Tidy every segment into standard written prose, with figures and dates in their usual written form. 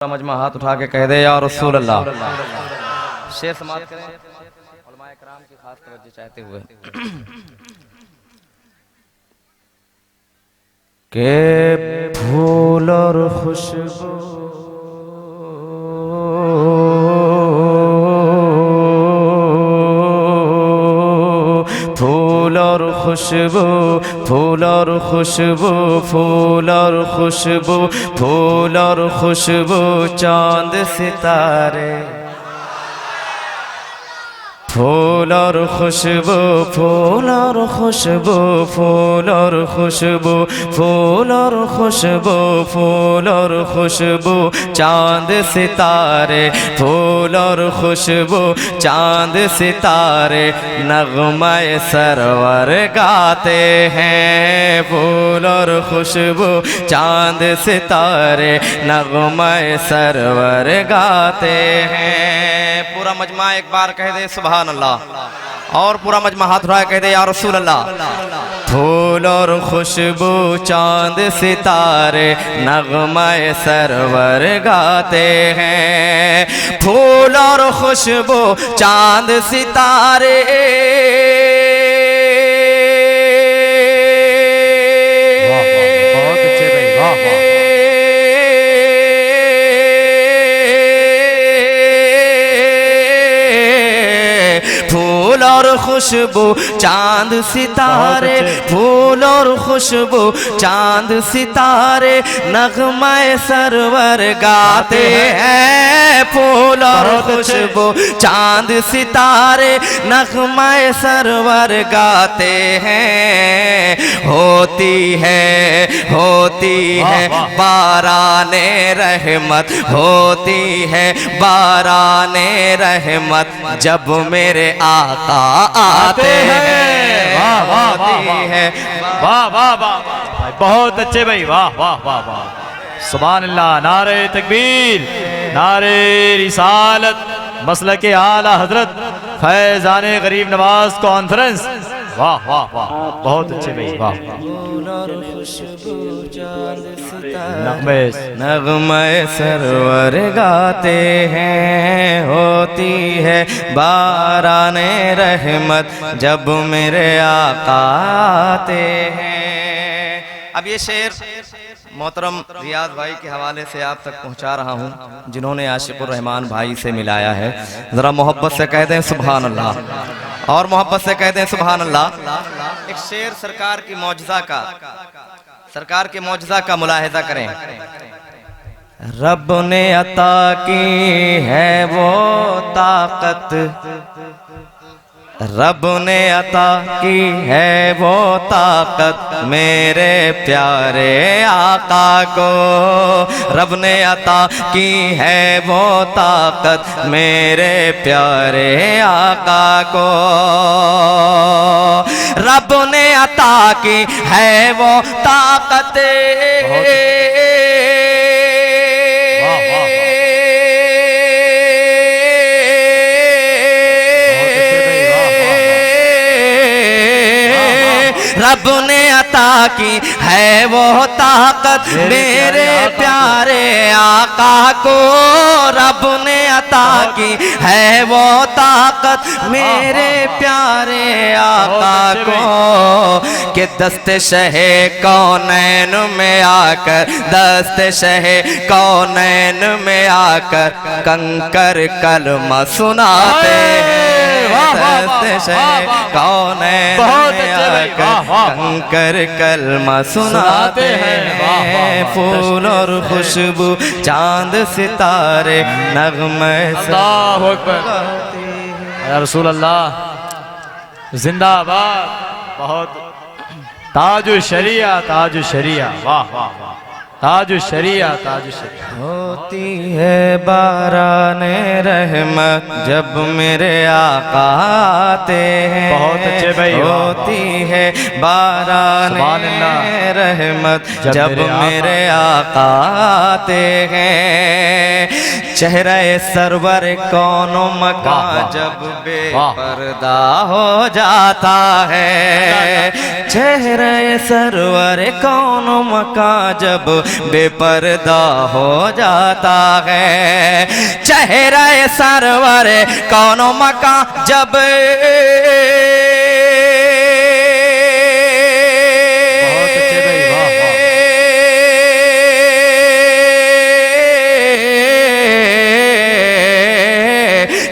मजमा हाथ उठा के कह दे या रसूल अल्लाह। शेर समाप्त करें उलमाए कराम की खास तवज्जो चाहते हुए के फूल और खुशबू फूल और खुशबू फूल और खुशबू फूल और खुशबू फूल और खुशबू चांद सितारे फूल और खुशबू फूल और खुशबू फूल और खुशबू फूल और खुशबू फूल और खुशबू चांद सितारे फूल और खुशबू चांद सितारे नगमाए सरवर गाते हैं फूल और खुशबू चांद सितारे नगमाए सरवर गाते हैं। पूरा मजमा एक बार कह दे सुभान अल्लाह और पूरा मजमा हाथ उठाए कह दे या रसूल अल्लाह। फूल और खुशबू चांद सितारे नगमाए सरवर गाते हैं फूल और खुशबू चांद सितारे फूल और खुशबू चांद सितारे फूल और खुशबू चांद सितारे नगमाए सरवर गाते हैं फूल और खुशबू चांद सितारे नगमाए सरवर गाते हैं। होती है बाराने रहमत होती है बाराने रहमत जब मेरे आका आते हैं। वाह वाह वाह वाह वाह बहुत अच्छे भाई वाह वाह वाह वाह सुभान अल्लाह। नारे तकबीर नारे रिसालत मसलके आला हजरत फैजाने गरीब नवाज कॉन्फ्रेंस वाह वाह वाह बहुत अच्छे भाई वाह। नगमे सरवर गाते हैं होती है बाराने रहमत जब मेरे आका आते हैं। अब ये शेर मोहतरम रियाज भाई के हवाले से आप तक पहुंचा रहा हूं जिन्होंने आशिकुर रहमान भाई से मिलाया है। जरा मोहब्बत से कह दें सुभान अल्लाह और मोहब्बत से कह दें सुभान अल्लाह। एक शेर सरकार के मौजज़ा का मुलाहिज़ा करें। रब ने अता की है वो ताकत रब ने अता की है वो ताकत मेरे प्यारे आका को रब ने अता की है वो ताकत मेरे प्यारे आका को रब ने अता की है वो ताकत रब ने अता की है वो ताकत मेरे प्यारे आका को रब ने अता की है वो ताकत मेरे प्यारे आका को कि दस्ते शहे कौनैन में आकर दस्ते शहे कौनैन में आकर कंकर कलमा सुनाते हैं दस्ते शहे कौनैन में आकर कंकर कलमा सुनाते हैं। फूल और खुशबू चांद सितारे नगमे अल्लाह अकबर या रसूल अल्लाह जिंदाबाद। बहुत ताजु शरिया वाह वाह वाह ताजु शरिया होती है बाराने रहमत जब मेरे आका आते हैं। बहुत अच्छे भाई होती है बाराने रहमत जब मेरे आका आते हैं। चेहरा सरवर कौनो मकान जब बेपर्दा हो जाता है चेहरा सरवर कौनो मकान जब बेपर्दा हो जाता है। चेहरा सरवर कौनो मकान जब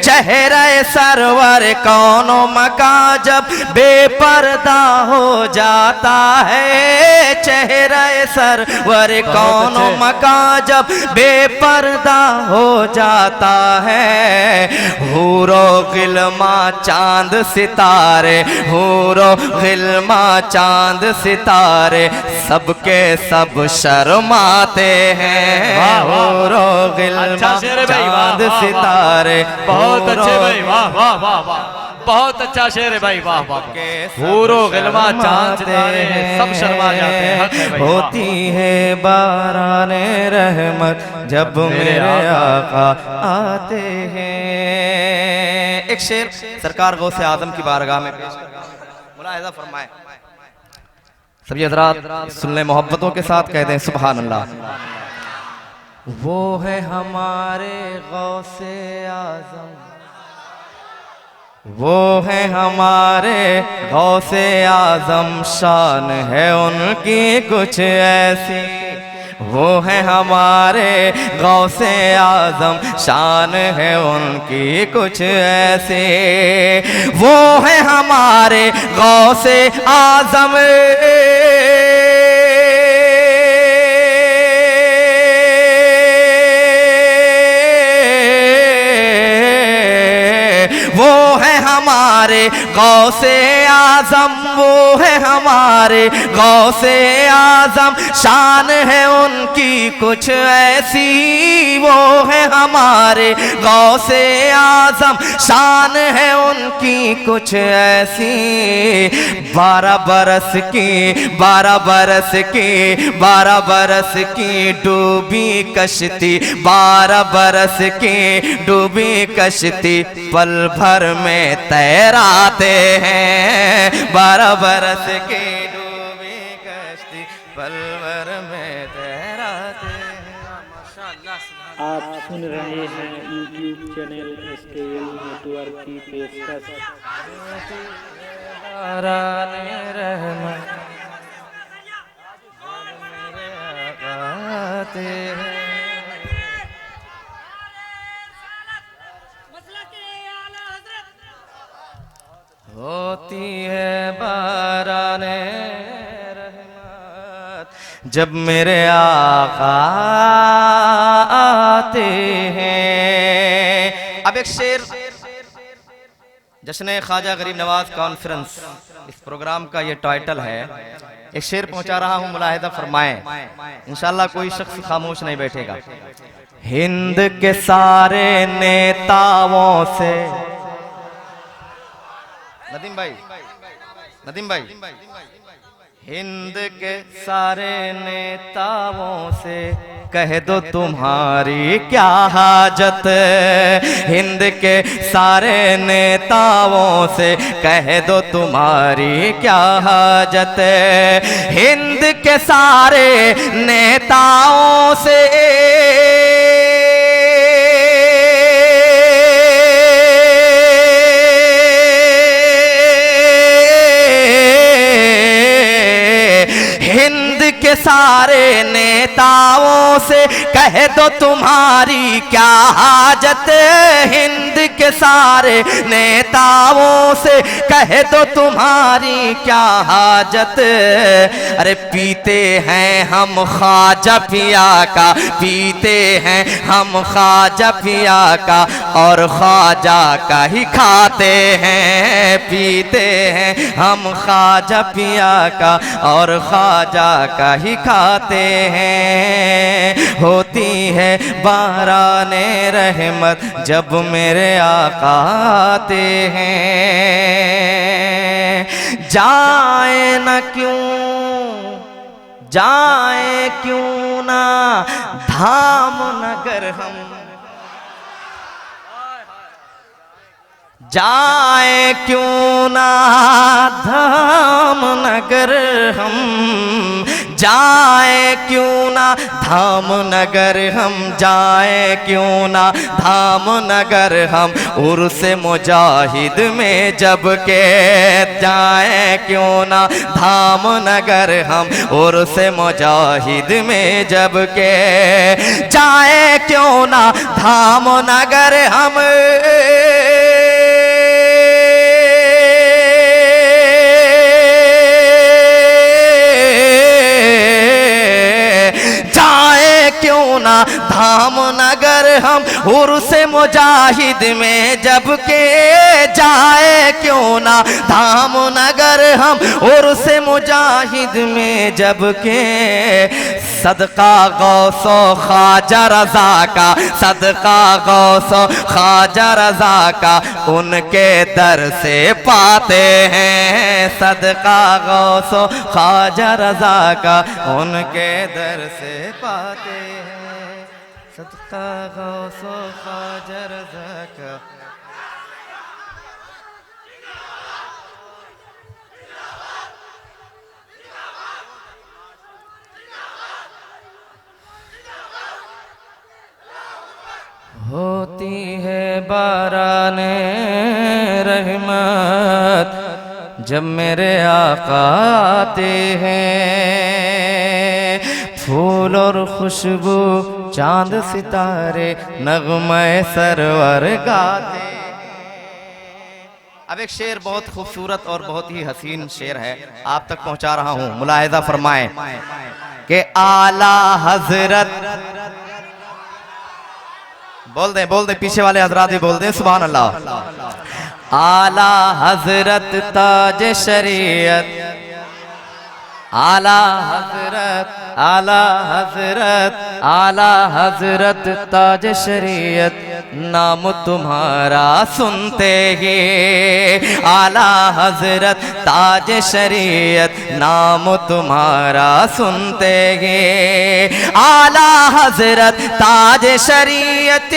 चेहरा सरवर कौनो मका जब बेपर्दा हो जाता है। चेहरा सरवर कौनो मका जब बेपर्दा हो जाता है। हूरो गिलमा चांद सितारे, हूरो गिलमा चांद सितारे सबके सब शर्माते हैं। हूरो गिलमा चांद सितारे, बहुत अच्छे भाई, वाह वाह वाह वाह, बहुत अच्छा शेर है भाई, वाह वाह। हूरो गिलमा चांद सितारे सब शर्मा जाते हैं, हक है भाई। होती है बाराने रहमत जब मेरे आका आते हैं। एक शेर सरकार गौसे आजम की बारगाह में पेश मुलाहिजा फरमाए। सभी हज़रात सुन ले, मोहब्बतों के साथ कहते हैं सुभान अल्लाह। वो है हमारे गौसे आजम, वो है हमारे गौसे आजम, शान है उनकी कुछ ऐसी। वो है हमारे गौसे आजम, शान है उनकी कुछ ऐसी। वो है हमारे गौसे आजम, वो है हमारे गौसे आजम, वो है हमारे गौसे आजम, शान है उनकी कुछ ऐसी। वो है हमारे गौसे आजम, शान है उनकी कुछ ऐसी। 12 बरस की 12 बरस की 12 बरस की डूबी कश्ती, 12 बरस की डूबी कश्ती पल भर में तैराते हैं। 12 बरस की डूबी कश्ती पल भर में तैराते हैं। माशाअल्लाह। आप सुन रहे हैं यूट्यूब चैनल SKL नेटवर्क की पेशकश। होती है बाराने रहमत जब मेरे आका आते हैं। अब एक शेर जश्न ख्वाजा गरीब नवाज कॉन्फ्रेंस, इस प्रोग्राम का ये टाइटल है। एक शेर पहुंचा रहा हूं, मुलाहिजा फरमाएं, इंशाल्लाह कोई शख्स खामोश नहीं बैठेगा। हिंद के सारे नेताओं से, नदीम भाई, नदीम भाई, हिंद के सारे नेताओं से कह दो तुम्हारी क्या हाजत। हिंद के सारे नेताओं से कह दो तुम्हारी क्या हाजत। हिंद के सारे नेताओं से के सारे नेताओं से कह दो तुम्हारी क्या हाजत। हिंद के सारे नेताओं से कह दो तुम्हारी क्या हाजत। अरे पीते हैं हम ख्वाजा पिया का, पीते हैं हम ख्वाजा पिया का और ख्वाजा का ही खाते हैं। पीते हैं हम ख्वाजा पिया का और ख्वाजा का ही खाते हैं। होती है बाराने रहमत जब मेरे आका आते हैं। जाए न क्यों, जाए क्यों ना धाम नगर हम, जाए क्यों ना धाम नगर हम। जाए क्यों ना धाम नगर हम जाए क्यों ना धाम नगर हम उर्स मुजाहिद में जब के जाए क्यों ना धाम नगर हम उर्स मुजाहिद में जब के जाए क्यों ना धाम नगर हम क्यों ना धाम नगर हम उर्स मुजाहिद में जब के जाए क्यों ना धाम नगर हम उर्स मुजाहिद में जब के सदका गौसो ख्वाजा रज़ा का सदका गौसो ख्वाजा रज़ा का उनके दर से पाते हैं सदका गौसो ख्वाजा रज़ा का उनके दर से पाते हैं सदका गौसो ख्वाजा रज़ा का। होती है बाराने रहमत जब मेरे आका आते हैं फूल और खुशबू चांद सितारे नगमे सरवर गाते हैं। अब एक शेर बहुत खूबसूरत और बहुत ही हसीन शेर है, आप तक पहुंचा रहा हूं, मुलाहिजा फरमाएं कि आला हजरत बोल दे पीछे वाले हजरात भी बोल दें सुभान अल्लाह। आला हजरत ताज शरीयत आला हजरत आला हजरत आला हजरत ताज शरीयत नाम तुम्हारा सुनते ही आला हजरत ताज शरीयत नाम तुम्हारा सुनते ही आला हजरत ताज शरीयत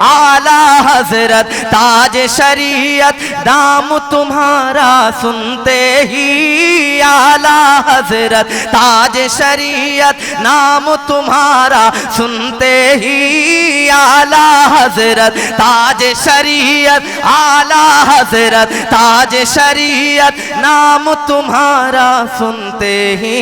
आला हजरत ताज शरीयत नाम तुम्हारा सुनते ही आला हजरत ताज शरीयत नाम तुम्हारा सुनते ही आला हजरत ताज शरीयत आला हजरत ताज शरीयत नाम तुम्हारा सुनते ही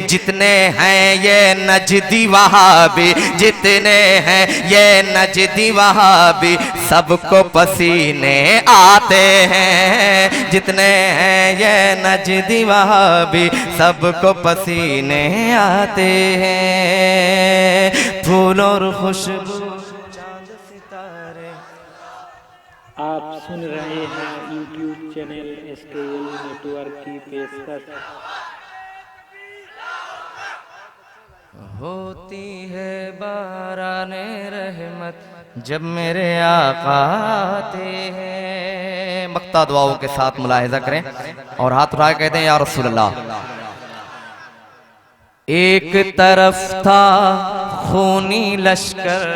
जितने हैं ये नजदी वहाबी जितने हैं ये नजदी वहाबी सबको पसीने आते हैं जितने हैं ये नजदी वहाबी सबको पसीने आते हैं फूल और खुशबू चांद सितारे। आप सुन रहे हैं यूट्यूब चैनल SKL नेटवर्क की पेशकश। होती है बाराने रहमत जब मेरे आका आते हैं। मक्ता दुआओं के साथ मुलाहिजा करें और हाथ उठा के कहते हैं या रसूल अल्लाह। एक तरफ था खूनी लश्कर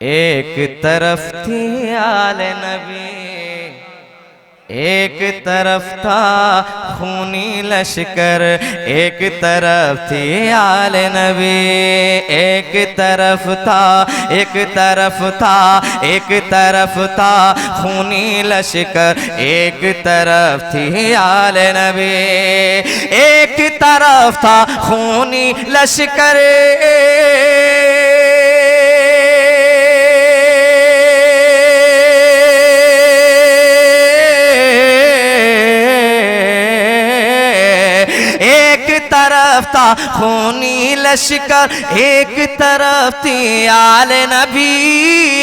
एक तरफ थी आले नबी एक तरफ था खूनी लश्कर एक तरफ थी आले नबी एक तरफ था एक तरफ था एक तरफ था खूनी लश्कर एक तरफ थी आले नबी एक तरफ था खूनी लश्कर तरफ था खूनी लश्कर एक तरफ थी आले नबी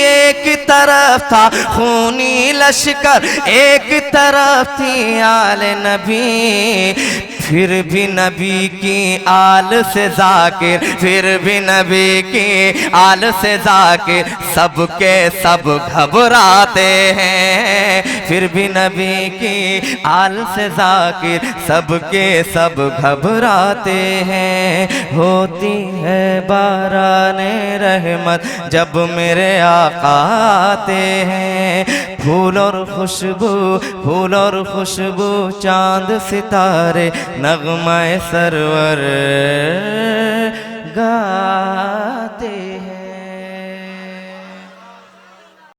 एक तरफ था खूनी लश्कर एक तरफ थी आले नबी फिर भी नबी की आल से जाकिर फिर भी नबी की आल से जाकिर सबके सब घबराते हैं फिर भी नबी की आल से जाकिर सबके सब घबराते हैं। होती है बाराने रहमत जब मेरे आका आते हैं। फूल और खुशबू चांद सितारे नगमा सरवर गाते हैं।